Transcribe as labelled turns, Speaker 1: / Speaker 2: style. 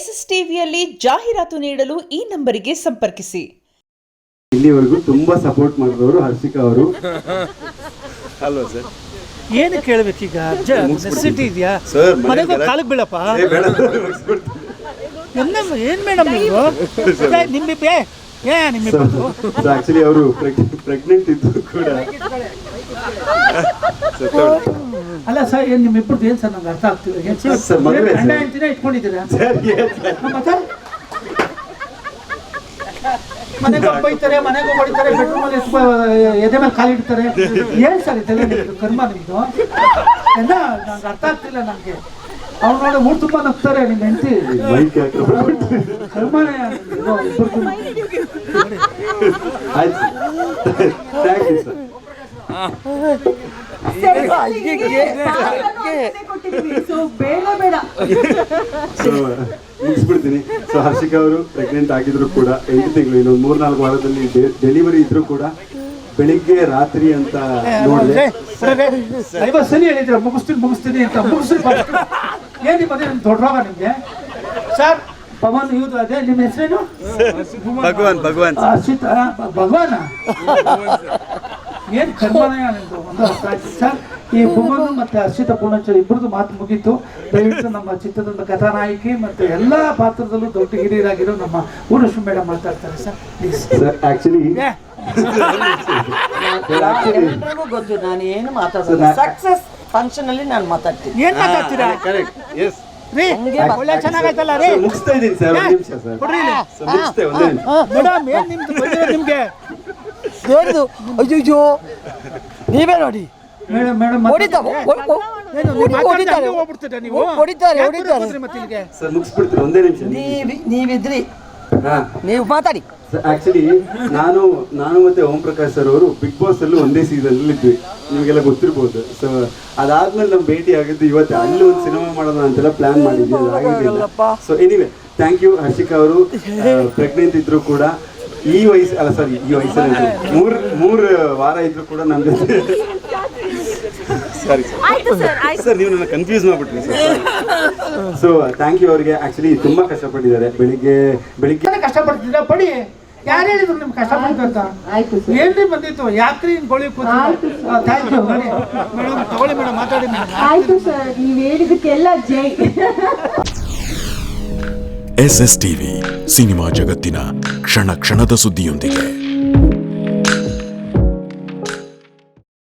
Speaker 1: SSTVಯಲ್ಲಿ ಜಾಹೀರಾತು ನೀಡಲು ಈ ನಂಬರಿಗೆ ಸಂಪರ್ಕಿಸಿ.
Speaker 2: ಇಲ್ಲಿವರೆಗೂ ತುಂಬಾ ಸಪೋರ್ಟ್ ಮಾಡಿದವರು ಹರ್ಷಿಕಾ ಅವರು ಅಲ್ವಾ ಸರ್?
Speaker 3: ಏನು ಕೇಳಬೇಕೀಗ? ನೆಸೆಸಿಟಿ ಇದೆಯಾ? ಮನೆಗೆ ಕಾಲಿಗೆ ಬೀಳಪ್ಪ. ಏನು ಮೇಡಮ್ ನೀವು
Speaker 2: ಆಕ್ಚುಲಿ ಅವರು ಪ್ರೆಗ್ನೆಂಟ್ ಇದ್ದು ಕೂಡ
Speaker 3: ಅಲ್ಲ ಸರ್, ಏನು ನಿಮ್ಮಿಬ್ಬರದ್ದು ಏನು ಸರ್ ನಂಗೆ ಅರ್ಥ ಆಗ್ತಿಲ್ಲ. ಗಂಡ ಹೆಂಡ್ತಿನ ಇಟ್ಕೊಂಡಿದ್ದೀರಾ? ಮನೆಗೆ ಬೈತಾರೆ, ಮನೆಗೆ ಹೊಡಿತಾರೆ, ಬೆಡ್ರೂಮ್ ಅಲ್ಲಿ ಎದೆ ಮೇಲೆ ಕಾಲಿಡ್ತಾರೆ. ಏನು ಸರ್ ಇದೆಲ್ಲ ನಿಮ್ದು ಕರ್ಮ ನಿಮ್ದು? ಎಲ್ಲ ನಂಗೆ ಅರ್ಥ ಆಗ್ತಿಲ್ಲ. ನನಗೆ ಅವ್ರು ನೋಡಿ ಮೂರು ತುಂಬ ನಗ್ತಾರೆ. ನಿಮ್ಮ ಹೆಂಡತಿ ಕರ್ಮನೇ ಇಬ್ಬರು.
Speaker 2: ಮುಗಿಸ್ಬಿಡ್ತೀನಿ. ಸೊ ಹರ್ಷಿಕಾ ಅವರು ಪ್ರೆಗ್ನೆಂಟ್ ಆಗಿದ್ರು ಕೂಡ 8 ತಿಂಗಳು, ಇನ್ನೊಂದು 3-4 ವಾರದಲ್ಲಿ ಡೆಲಿವರಿ ಇದ್ರು ಕೂಡ ಬೆಳಿಗ್ಗೆ ರಾತ್ರಿ ಅಂತ ನೋಡಿದೆ.
Speaker 3: ಸರಿ ಹೇಳಿದ್ರೆ ಮುಗಿಸ್ತೀನಿ ಅಂತ ಏನು ಮದುವೆ ದೊಡ್ಡ ರೋಗ ನಿಮಗೆ ಸರ್? ಪವನ್ ಇವ್ದು ಅದೇ ನಿಮ್ಮ ಹೆಸರೇನು?
Speaker 2: ಭಗವಾನ್
Speaker 3: ಭಗವಾನ. ಏನು ಕರ್ಮನೇ ನಿಮ್ದು ಒಂದು ಅರ್ಥ ಆಯ್ತು ಸರ್. ಈ ಭುವನ್ ಮತ್ತೆ ಹರ್ಷಿತಾ ಪೂರ್ಣಚಂದ್ರ ಇಬ್ಬರದು ಮಾತು ಮುಗೀತು. ದಯವಿಟ್ಟು ನಮ್ಮ ಚಿತ್ರದ ಕಥಾನಾಯಕಿ ಮತ್ತೆ ಎಲ್ಲ ಪಾತ್ರದಲ್ಲೂ ದೊಡ್ಡ ಹಿರಿಯರಾಗಿರೋ ನಮ್ಮ ಊರ್ವಶಿ ಮೇಡಮ್ ಮಾತಾಡ್ತಾರೆ ಸರ್, ಪ್ಲೀಸ್.
Speaker 2: ಆಕ್ಚುಲಿ
Speaker 4: ಗೊತ್ತು, ನಾನು ಏನು ಮಾತಾಡ್ತೀನಿ. ಸಕ್ಸಸ್ ಫಂಕ್ಷನ್ ಅಲ್ಲಿ ನಾನು ಮಾತಾಡ್ತೀನಿ.
Speaker 3: ಏನ್ ಮಾತಾಡ್ತೀರಾ?
Speaker 2: ಕರೆಕ್ಟ್. ಎಸ್
Speaker 3: ಒಳ್ಳೆ ಚೆನ್ನಾಗೈತಲ್ಲ ರೀ.
Speaker 2: ಮುಗಿಸ್ತಾ ಇದ್ದೀನಿ ಸರ್, ಒಂದು ನಿಮಿಷ ಸರ್. ಮುಗಿಸ್ತೇ ಒಂದೇ ನಿಮಿಷ
Speaker 3: ಮೇಡಮ್. ಏನು ನಿಮ್ಗೆ
Speaker 4: ಹೇಳಿದು? ಅಯ್ಯೋ ನೀವೇ ನೋಡಿ
Speaker 3: ಮೇಡಮ್. ಮೇಡಮ್
Speaker 2: ಸರ್ ಮುಗಿಸ್ಬಿಡ್ತೀನಿ, ಒಂದೇ ನಿಮಿಷ.
Speaker 4: ನೀವಿದ್ರಿ, ನೀವು ಮಾತಾಡಿ.
Speaker 2: ಆಕ್ಚುಲಿ ನಾನು ಮತ್ತೆ ಓಂ ಪ್ರಕಾಶ್ ಸರ್ ಅವರು ಬಿಗ್ ಬಾಸ್ ಅಲ್ಲೂ ಒಂದೇ ಸೀಸನ್ ಅಲ್ಲಿ ಇದ್ವಿ, ನಿಮಗೆಲ್ಲ ಗೊತ್ತಿರ್ಬೋದು. ಸೊ ಅದಾದ್ಮೇಲೆ ನಮ್ಮ ಭೇಟಿ ಆಗಿದ್ದು ಇವತ್ತು. ಅಲ್ಲಿ ಒಂದು ಸಿನಿಮಾ ಮಾಡೋಣ ಅಂತೆಲ್ಲ ಪ್ಲಾನ್ ಮಾಡಿದ್ವಿ, ಆಗಿರಲಿಲ್ಲ. So anyway thank you Harshika ಅವರು. ಪ್ರೆಗ್ನೆಂಟ್ ಇದ್ರು ಕೂಡ ಈ ವಯಸ್ಸಲ್ಲಿ ಮೂರು ವಾರ ಇದ್ರು ಕೂಡ ನಮ್ಮ ಜೊತೆ. ಸರಿ ಸರ್, ನೀವು ನನ್ನ ಕನ್ಫ್ಯೂಸ್ ಮಾಡ್ಬಿಟ್ರಿ ಸರ್. ಸೊ ಥ್ಯಾಂಕ್ ಯು ಅವ್ರಿಗೆ. ಆಕ್ಚುಲಿ ತುಂಬಾ ಕಷ್ಟಪಟ್ಟಿದ್ದಾರೆ. ಬೆಳಿಗ್ಗೆ
Speaker 3: ಕಷ್ಟಪಡ್ತಿದ್ರ ಪಡಿ. ಯಾರು ಹೇಳಿದ್ರು ನಿಮ್ಗೆ ಕಷ್ಟಪಡ್ತು ಅಂತ? ಏನ್ರಿ ಬಂದಿತ್ತು? ಯಾಕ್ರಿ ಗೋಳಿ ಕೂತು? Thank you madam. ತಗೊಳ್ಳಿ ಮೇಡಮ್, ಮಾತಾಡಿ ಮೇಡಮ್.
Speaker 5: ಆಯ್ತು ಸರ್, ನೀವು ಹೇಳಿದಕ್ಕೆಲ್ಲ ಜೈ.
Speaker 6: SSTV ಸಿನಿಮಾ ಜಗತ್ತಿನ ಕ್ಷಣ ಕ್ಷಣದ ಸುದ್ದಿಯೊಂದಿಗೆ.